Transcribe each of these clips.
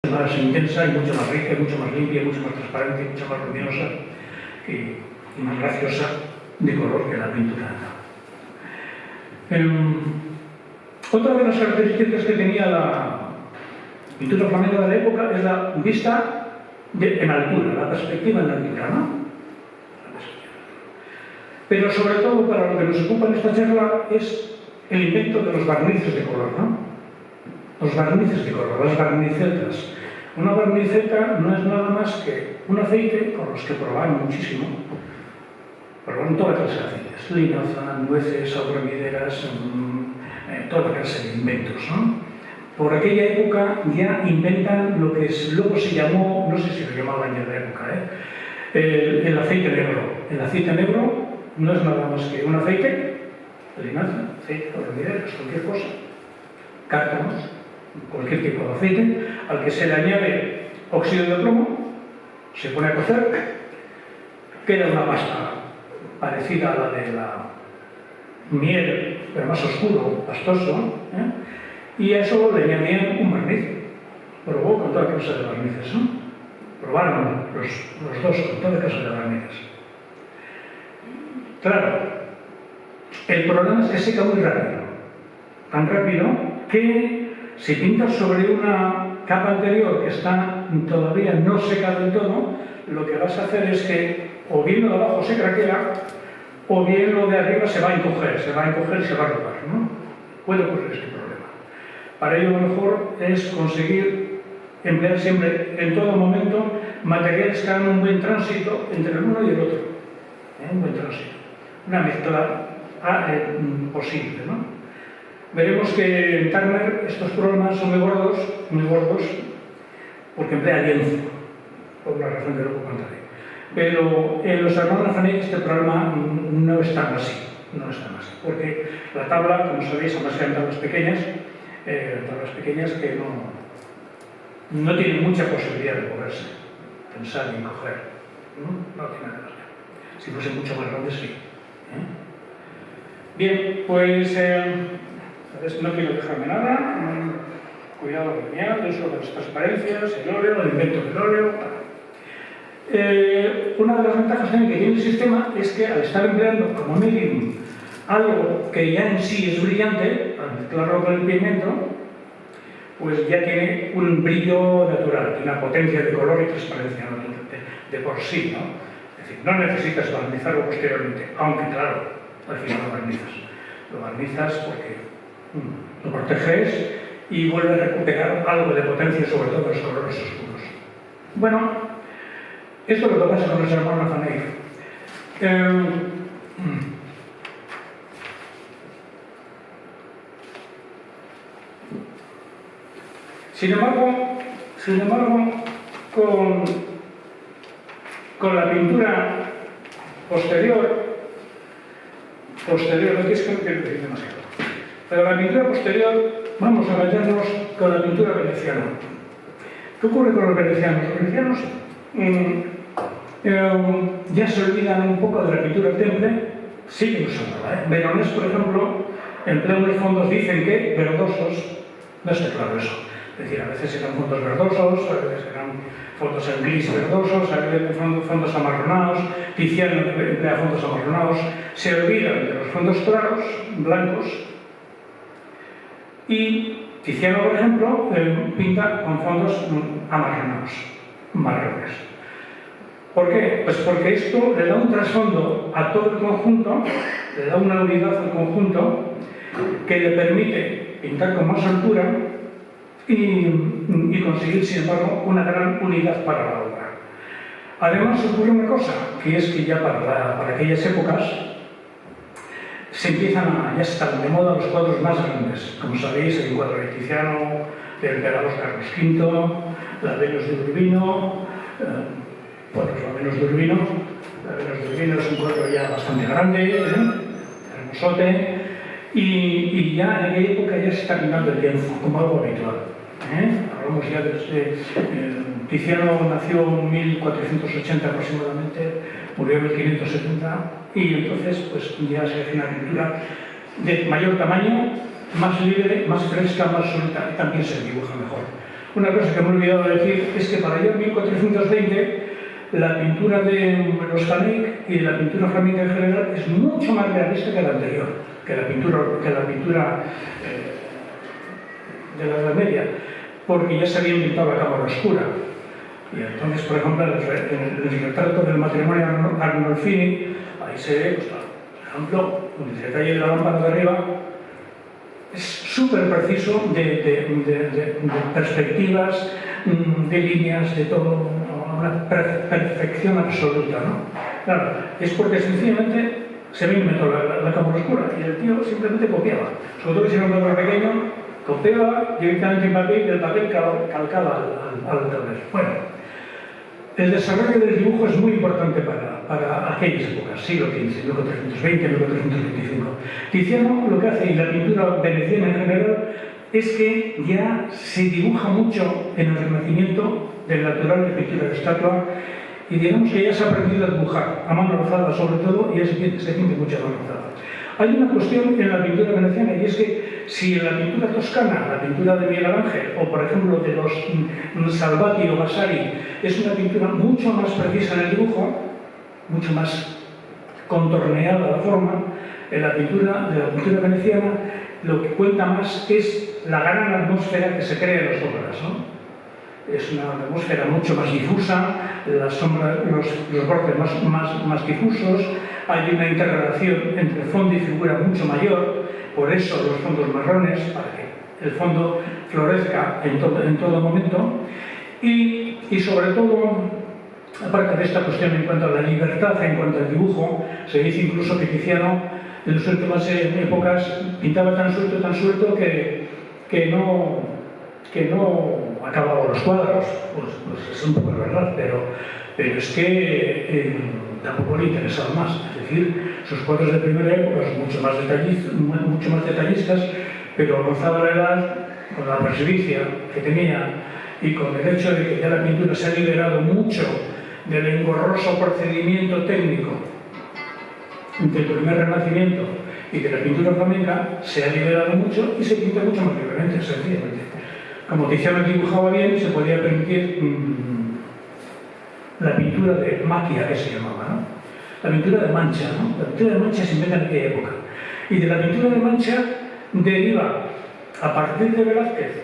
más intensa y mucho más rica, y mucho más limpia, y mucho más transparente, y mucho más luminosa y más graciosa de color que la pintura. Otra de las características que tenía la pintura flamenca de la época es la vista en altura, la perspectiva en altura, ¿no? Pero sobre todo, para lo que nos ocupa en esta charla, es el invento de los barnices de color, ¿no? Los barnices de color, las barnicetas. Una barniceta no es nada más que un aceite con los que probaban muchísimo. Probaban toda clase de aceites, linaza, nueces, agroamideras, toda clase de inventos, ¿no? Por aquella época ya inventan lo que luego se llamó, no sé si lo llamaban ya en la época, el aceite negro. El aceite negro no es nada más que un aceite, linaza, aceite, agroamideras, cualquier cosa, cártanos, cualquier tipo de aceite, al que se le añade óxido de plomo, se pone a cocer, queda una pasta parecida a la de la miel, pero más oscuro, pastoso, y a eso le añadían un barniz. Probó con toda clase de barnices, ¿no? Probaron los dos con toda clase de barnices. Claro, el problema es que seca muy rápido, tan rápido que si pintas sobre una capa anterior que está todavía no seca del todo, lo que vas a hacer es que o bien lo de abajo se craquea o bien lo de arriba se va a encoger y se va a rotar, ¿no? Puede ocurrir este problema. Para ello lo mejor es conseguir emplear siempre, en todo momento, materiales que hagan un buen tránsito entre el uno y el otro. Un buen tránsito. Una mezcla posible, ¿no? Veremos que en Turner estos problemas son muy gordos, porque emplea lienzo, por una razón que luego contaré. Pero en los hermanos Laffanay este problema no es tan así, porque la tabla, como sabéis, son demasiado tablas pequeñas que no tienen mucha posibilidad de moverse, tensar y encoger. No tiene nada. Si fuese mucho más grande, sí. Bien, pues no quiero dejarme nada. Cuidado lineal, eso de las transparencias, el óleo, el invento del óleo. Una de las ventajas también que tiene el sistema es que al estar empleando como medium algo que ya en sí es brillante, al mezclarlo con el pigmento, pues ya tiene un brillo natural, una potencia de color y transparencia de por sí, ¿no? Es decir, no necesitas barnizarlo posteriormente, aunque claro, al final lo barnizas porque lo proteges y vuelve a recuperar algo de potencia, sobre todo los colores oscuros. Bueno, esto es lo que pasa con los hermanos Laffanay. Sin embargo, con la pintura posterior, no es que no quiero decir demasiado, pero la pintura posterior, vamos a meternos con la pintura veneciana. ¿Qué ocurre con los venecianos? Los venecianos ya se olvidan un poco de la pintura del temple, siguen usándola. Veronés, por ejemplo, emplea unos fondos, dicen que verdosos, no está claro eso. Es decir, a veces eran fondos verdosos, a veces eran fondos en gris verdosos, a veces fondos amarronados. Tiziano emplea fondos amarronados, se olvidan de los fondos claros, blancos, y Tiziano, por ejemplo, pinta con fondos amarronados, marrones. ¿Por qué? Pues porque esto le da un trasfondo a todo el conjunto, le da una unidad al conjunto que le permite pintar con más altura y conseguir, sin embargo, una gran unidad para la obra. Además, ocurre una cosa, que es que ya para aquellas épocas ya están de moda los cuadros más grandes. Como sabéis, el cuadro de Tiziano, del emperador Carlos V, la Venus de Urbino, la Venus de Urbino es un cuadro ya bastante grande, hermosote, y ya en aquella época ya se está pintando el lienzo, como algo habitual. Hablamos ya de Tiziano nació en 1480 aproximadamente, murió en 1570, y entonces pues ya se hace una pintura de mayor tamaño, más libre, más fresca, más suelta, y también se dibuja mejor. Una cosa que me he olvidado de decir es que para allá en 1420 la pintura de los Janek y la pintura flamenca en general es mucho más realista que la anterior, que la pintura de la Edad Media, porque ya se había inventado la cámara oscura. Y entonces, por ejemplo, en el retrato del matrimonio Arnolfini, ahí se ve, pues, por ejemplo, el detalle de la lámpara de arriba es súper preciso de perspectivas, de líneas, de todo, una perfección absoluta, ¿no? Claro, es porque sencillamente se había inventado la cámara oscura y el tío simplemente copiaba. Sobre todo si era un cuadro pequeño, copiaba directamente en papel y el papel calcaba al tablero. Bueno, el desarrollo del dibujo es muy importante para aquellas épocas, siglo XV, 1420, 1425. Tiziano lo que hace, y la pintura veneciana en general, es que ya se dibuja mucho en el Renacimiento del natural de pintura de estatua, y digamos que ya se ha aprendido a dibujar, a mano alzada sobre todo, y ya se pinta mucho a mano alzada. Hay una cuestión en la pintura veneciana, y es que si en la pintura toscana, la pintura de Miguel Ángel, o por ejemplo de los Salvati o Vasari, es una pintura mucho más precisa en el dibujo, mucho más contorneada la forma, en la pintura veneciana lo que cuenta más es la gran atmósfera que se crea en las obras, ¿no? Es una atmósfera mucho más difusa, las sombras, los bordes más difusos, hay una interrelación entre fondo y figura mucho mayor, por eso los fondos marrones, para que el fondo florezca en todo momento, y sobre todo, aparte de esta cuestión en cuanto a la libertad, en cuanto al dibujo, se dice incluso que Tiziano en las últimas épocas pintaba tan suelto que no acababa los cuadros. Pues es un poco la verdad, pero es que tampoco le interesaba más. Es decir, sus cuadros de primera época son mucho más detallistas, pero avanzada la edad, con la presbicia que tenía y con el hecho de que ya la pintura se ha liberado mucho del engorroso procedimiento técnico del primer Renacimiento y de la pintura flamenca, se ha liberado mucho y se pinta mucho más libremente, sencillamente. Como Tiziano dibujaba bien, se podía permitir la pintura de maquia, que se llamaba, ¿no? La pintura de mancha, ¿no? La pintura de mancha se inventa en aquella época. Y de la pintura de mancha deriva, a partir de Velázquez,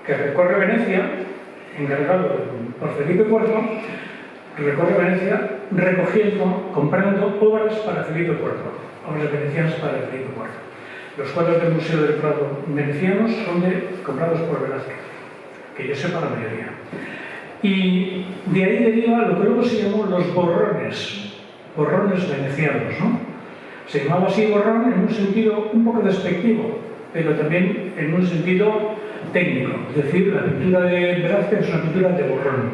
que recorre Venecia, encargado por Felipe IV, recorre Venecia comprando obras para Felipe IV, obras venecianas para Felipe IV. Los cuadros del Museo del Prado venecianos son comprados por Velázquez, que yo sepa la mayoría. Y de ahí deriva lo que luego se llamó los borrones venecianos, ¿no? Se llamaba así borrón en un sentido un poco despectivo, pero también en un sentido técnico. Es decir, la pintura de Velázquez es una pintura de borrón.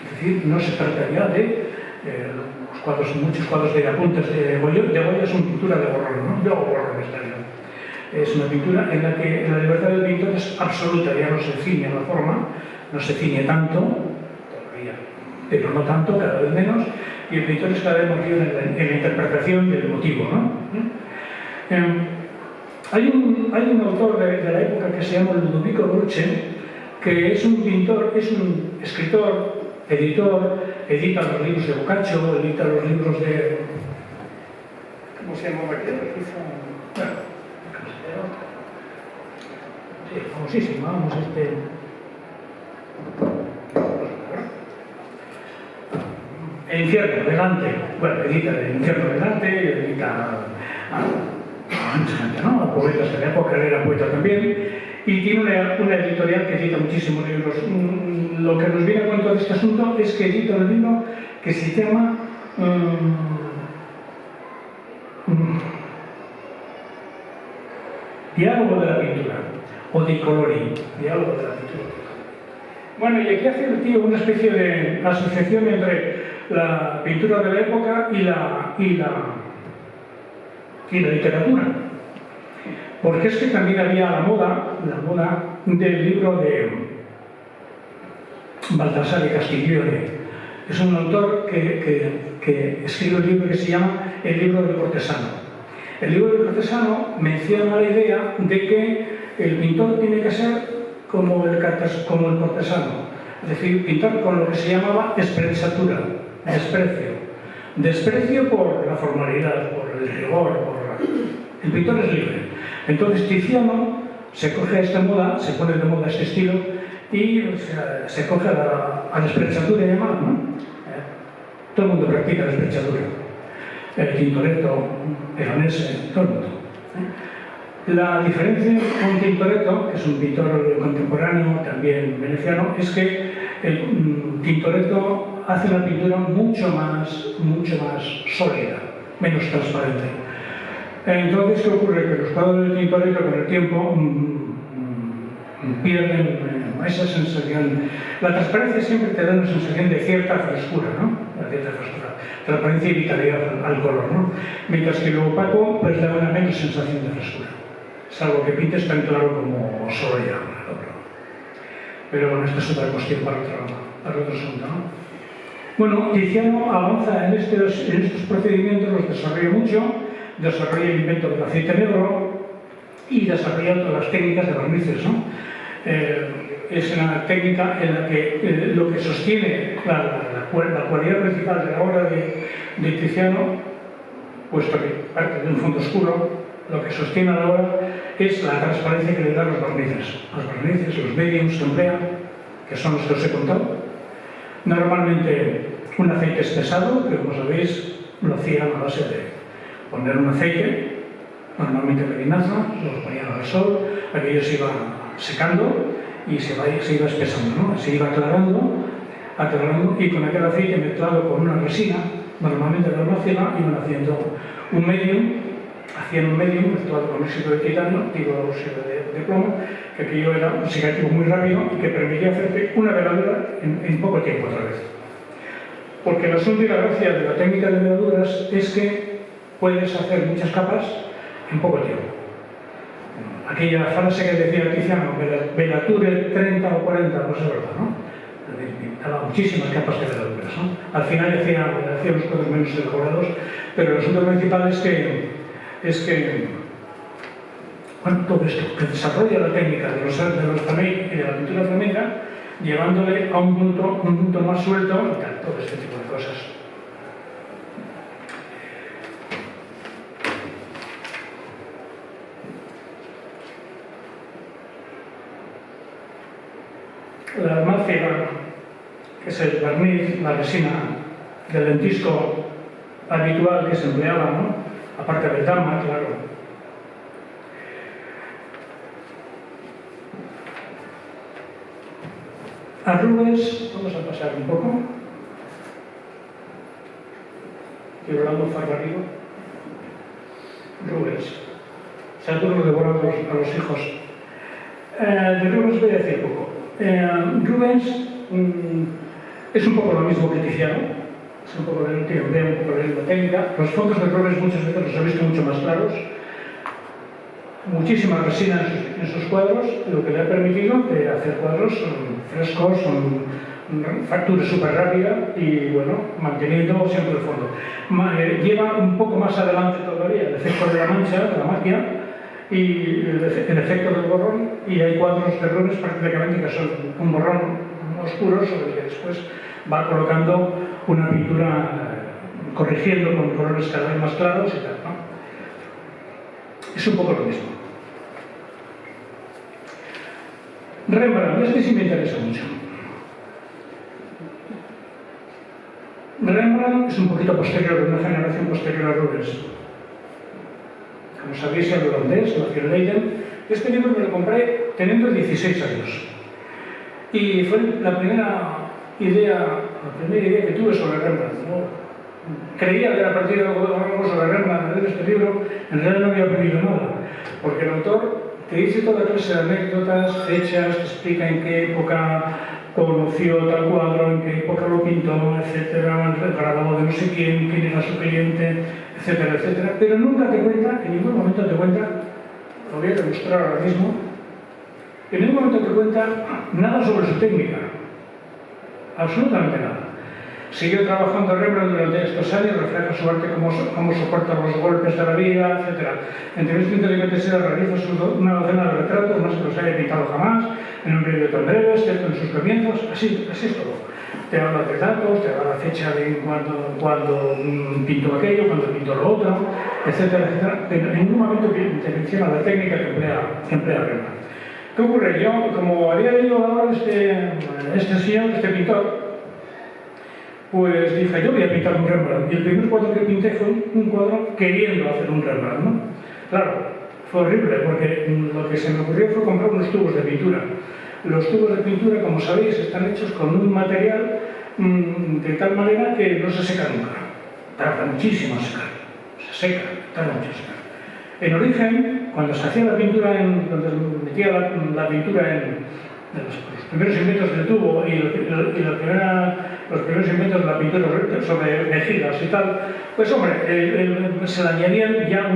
Es decir, no se trataría de muchos cuadros de apuntes de Goya son pintura de borrón, ¿no? De borrón estaría. Es una pintura en la que la libertad del pintor es absoluta, ya no se ciñe la forma, no se ciñe tanto, todavía, pero no tanto, cada vez menos, y el pintor es cada vez más libre en la interpretación del motivo, ¿no? Hay un autor de la época que se llama Ludovico Bruche, que es un pintor, es un escritor, editor, edita los libros de Boccaccio, edita los libros de... ¿Cómo se llama aquel? Sí, famosísimo, vamos, El infierno, delante. Bueno, edita El infierno delante, edita a mucha gente, ¿no? A poetas de la época, él era poeta también, y tiene una editorial que edita muchísimos libros. Lo que nos viene a cuento de este asunto es que edita un libro que se llama Diálogo de la pintura, o de colori, diálogo de la pintura. Bueno, y aquí hace el tío una especie de asociación entre la pintura de la época y la literatura. Porque es que también había la moda del libro de Baltasar de Castiglione. Es un autor que escribe un libro que se llama El libro del cortesano. El libro del cortesano menciona la idea de que el pintor tiene que ser como el cortesano, es decir, pintar con lo que se llamaba sprezzatura, desprecio por la formalidad, por el rigor, el pintor es libre. Entonces Tiziano se coge esta moda, se pone de moda este estilo y se coge a la sprezzatura llamada, ¿no? Todo el mundo practica la sprezzatura, el Tintoretto, Veronese, todo el mundo. La diferencia con Tintoretto, que es un pintor contemporáneo, también veneciano, es que el Tintoretto hace una pintura mucho más sólida, menos transparente. Entonces, ¿qué ocurre? Que los cuadros de Tintoretto con el tiempo pierden esa sensación. La transparencia siempre te da una sensación de cierta frescura, ¿no? De cierta frescura, transparencia y vitalidad al color, ¿no? Mientras que lo opaco pues da una menos sensación de frescura, salvo que pintes tan claro como Sorolla, pero bueno, esta es otra cuestión para otro asunto, ¿no? Bueno, Tiziano avanza en estos procedimientos, los desarrolla mucho, desarrolla el invento del aceite negro y desarrolla todas las técnicas de barnices, ¿no? Es una técnica en la que lo que sostiene la cualidad principal de la obra de Tiziano, puesto que parte de un fondo oscuro, lo que sostiene a la obra es la transparencia que le dan los barnices. Los barnices, los mediums que emplean, que son los que os he contado. Normalmente un aceite espesado, que como sabéis lo hacían a base de poner un aceite, normalmente de linaza, lo ponían al sol, aquello se iba secando y se iba espesando, ¿no? Se iba aclarando, y con aquel aceite mezclado con una resina, normalmente de hornacina, iban haciendo un medium, mezclado con óxido de titanio, óxido de plomo, que aquello era un secativo muy rápido y que permitía hacerte una veladura en poco tiempo otra vez. Porque el asunto y la gracia de la técnica de veladuras es que puedes hacer muchas capas en poco tiempo. Aquella frase que decía Tiziano, velature 30 o 40, no sé verdad, ¿no? Daba muchísimas capas de veladuras, ¿no? Al final hacía los cuadros menos elaborados, pero el asunto principal es que bueno, todo esto, que desarrolla la técnica de los flamencos y de la pintura flamenca, llevándole a un punto más suelto y tal, todo este tipo de cosas. La almáciga, que es el barniz, la resina del lentisco habitual que se empleaba, ¿no? Aparte del dama, claro. A Rubens, vamos a pasar un poco. Estoy hablando farragido. Rubens. Saturno devora a los hijos. De Rubens voy a decir poco. Rubens es un poco lo mismo que Tiziano, es un poco de la misma técnica. Los fondos de Rubens muchas veces los he visto mucho más claros, muchísima resina en sus cuadros, lo que le ha permitido hacer cuadros frescos, factura súper rápida y bueno, manteniendo siempre el fondo. Lleva un poco más adelante todavía el efecto de la mancha, de la magia, y el efecto del borrón, y hay cuadros de Rubens prácticamente que son un borrón oscuro sobre el que después va colocando una pintura corrigiendo con colores cada vez más claros y tal, ¿no? Es un poco lo mismo. Rembrandt, este sí me interesa mucho. Rembrandt es un poquito posterior, una generación posterior a Rubens. Como sabéis, el holandés, nació en Leiden. Este libro me lo compré teniendo 16 años. Y fue la primera idea que tuve sobre Rembrandt, ¿no? Creía que a partir de algo sobre Rembrandt, de este libro, en realidad no había aprendido nada. Porque el autor te dice toda clase de anécdotas, fechas, te explica en qué época conoció tal cuadro, en qué época lo pintó, etcétera, el grabado de no sé quién era su cliente, etcétera, etcétera. Pero nunca te cuenta, en ningún momento te cuenta, lo voy a demostrar ahora mismo, en ningún momento te cuenta nada sobre su técnica, absolutamente nada. Siguió trabajando Rembrandt durante estos años, refleja su arte cómo soporta los golpes de la vida, etc. Entre 1957 realiza una docena de retratos, más que los haya pintado jamás, en un periodo tan breve, excepto en sus comienzos, así es todo. Te habla de datos, te da la fecha de cuando pintó aquello, cuando pintó lo otro, etcétera, etcétera. Pero en ningún momento te menciona la técnica que emplea Rembrandt. ¿Qué ocurre? Yo, como había leído ahora este pintor, pues dije, yo voy a pintar un Rembrandt. Y el primer cuadro que pinté fue un cuadro queriendo hacer un Rembrandt, ¿no? Claro, fue horrible, porque lo que se me ocurrió fue comprar unos tubos de pintura. Los tubos de pintura, como sabéis, están hechos con un material de tal manera que no se seca nunca. Tarda muchísimo en secar. Se seca, tarda mucho en secar. En origen, cuando se hacía la pintura, cuando se metía la pintura en los primeros inventos del tubo y los primeros inventos de la pintura sobre vejigas y tal, pues hombre, se le añadían ya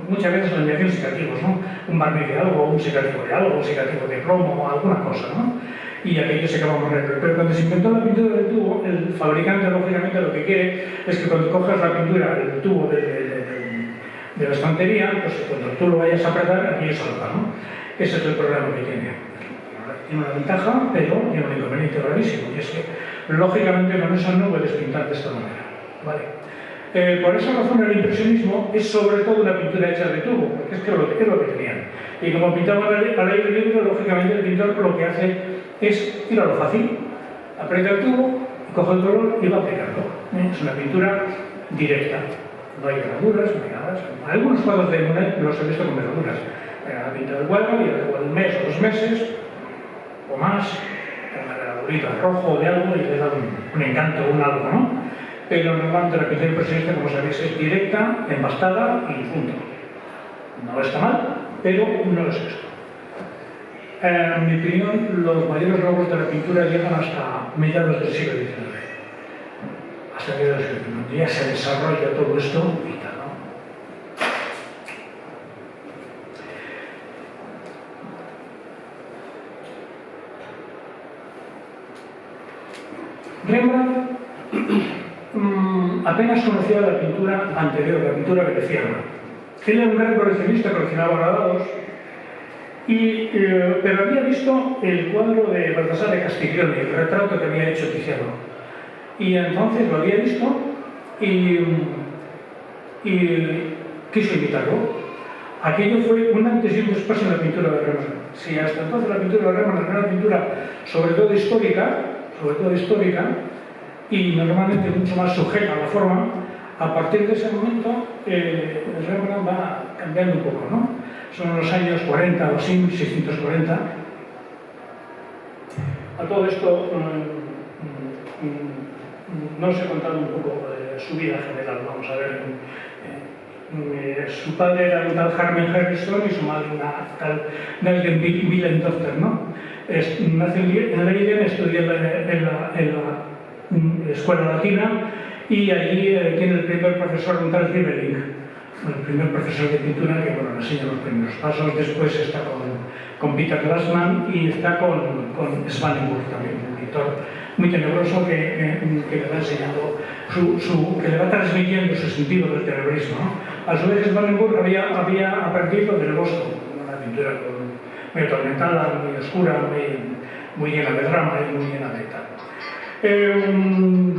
muchas veces le añadían secativos, ¿no? Un barniz de algo, un secativo de algo, un secativo de plomo o alguna cosa, ¿no? Y aquello se acababa muy rápido. Pero cuando se inventó la pintura del tubo, el fabricante lógicamente lo que quiere es que cuando cojas la pintura del tubo de la estantería, pues cuando tú lo vayas a apretar, aquello salga, ¿no? Ese es el problema que tiene. Tiene una ventaja, pero tiene un inconveniente gravísimo, y es que lógicamente con eso no puedes pintar de esta manera, ¿vale? Por esa razón el impresionismo es sobre todo una pintura hecha de tubo, porque es lo que tenían. Y como pintaban al aire libre, lógicamente el pintor lo que hace es ir a lo fácil, aprieta el tubo, coge el color y va aplicando. Es una pintura directa, no hay graduras, no hay nada. Algunos cuadros de Monet los he visto con graduras. Ha pintado el cuadro y luego un mes o 2 meses o más, una gradurita de rojo o de algo y le da un encanto, un algo, ¿no? Pero normalmente la pintura impresionista, como sabéis, es directa, empastada y punto. No está mal, pero no es esto. En mi opinión, los mayores logros de la pintura llegan hasta mediados del siglo XIX. Hasta mediados del siglo XIX. Ya se desarrolla todo esto y tal, ¿no? Rembrandt apenas conocía la pintura anterior, la pintura veneciana. Él era un gran coleccionista, coleccionaba grabados, pero había visto el cuadro de Baltasar de Castiglione, el retrato que había hecho Tiziano. Y entonces lo había visto y quiso imitarlo. Aquello fue un antes y un después en la pintura de Rembrandt. Si hasta entonces la pintura de Rembrandt era una pintura sobre todo histórica, y normalmente mucho más sujeta a la forma, a partir de ese momento Rembrandt va cambiando un poco, ¿no? Son los años 40 o así, 1640. A todo esto no os he contado un poco su vida general, vamos a ver. Su padre era un tal Harman Harrison y su madre una tal Nelgen Willendorfer, ¿no? Nace en Leiden, estudia en la escuela latina y allí tiene el primer profesor, un tal Ribelink, el primer profesor de pintura que le enseña los primeros pasos. Después está con Peter Glassman y está con Svanenburg también, un pintor muy tenebroso que le va enseñando, que le va transmitiendo su sentido del tenebrismo, ¿no? A su vez Svanenburg había aprendido del Bosco, una pintura muy atormentada, muy oscura, muy llena de drama y muy llena de tal.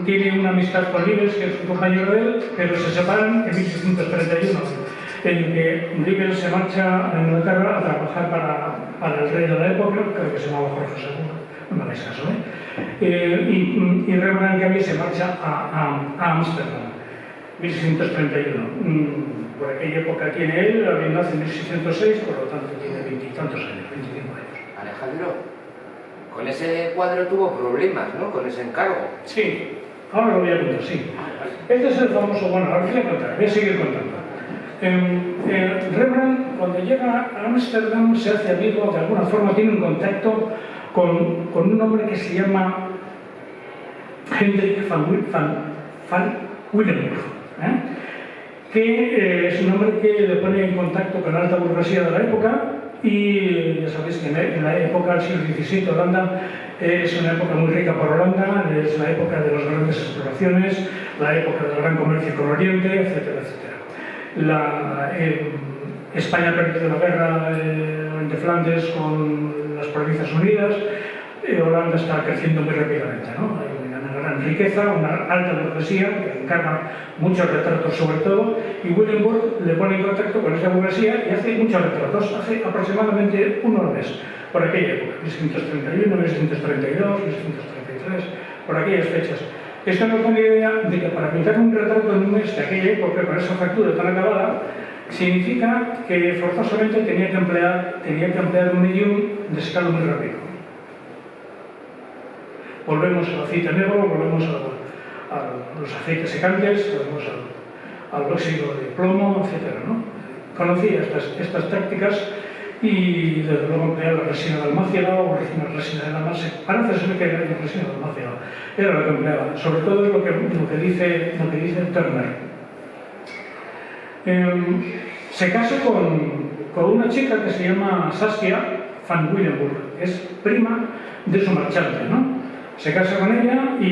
Tiene una amistad con Libels, que es un compañero de él, pero se separan en 1631, en que Libels se marcha a Inglaterra a trabajar para el rey de la época, creo que se llamaba Jorge II, no me hagáis caso, y Rembrandt, que a mí, se marcha a Ámsterdam, 1631. Por aquella época tiene él, nace en 1606, por lo tanto tiene 20 y tantos años, 25 años. Alejandro, con ese cuadro tuvo problemas, ¿no? Con ese encargo. Sí, ahora lo voy a contar, sí. Este es el famoso, bueno, ahora voy a contar, voy a seguir contando. Rembrandt, cuando llega a Ámsterdam, se hace amigo, de alguna forma tiene un contacto con un hombre que se llama Hendrik van Willenburg, que es un hombre que le pone en contacto con la alta burguesía de la época y ya sabéis que en la época del siglo XVII Holanda es una época muy rica por Holanda, es la época de las grandes exploraciones, la época del gran comercio con Oriente, etcétera, etcétera. España ha perdido la guerra de Flandes con las Provincias Unidas. Holanda está creciendo muy rápidamente, ¿no? Hay una gran riqueza, una alta burguesía que encarna muchos retratos sobre todo, y Willenburg le pone en contacto con esa burguesía y hace muchos retratos, hace aproximadamente uno al mes, por aquella época, 1631, 1632, 1633, por aquellas fechas. Esto nos da una idea de que para pintar un retrato en un mes de aquella época con esa factura tan acabada, significa que forzosamente tenía que emplear un medium de escala muy rápido. Volvemos al aceite negro, volvemos a los aceites secantes, volvemos al óxido de plomo, etc., ¿no? Conocía estas tácticas y desde luego emplea la resina de almáciga o la resina de almáciga. Parece ser que era la resina de almáciga, era lo que empleaba. Sobre todo es lo que dice Turner. Se casa con una chica que se llama Saskia van Willenburg, es prima de su marchante, ¿no? Se casa con ella y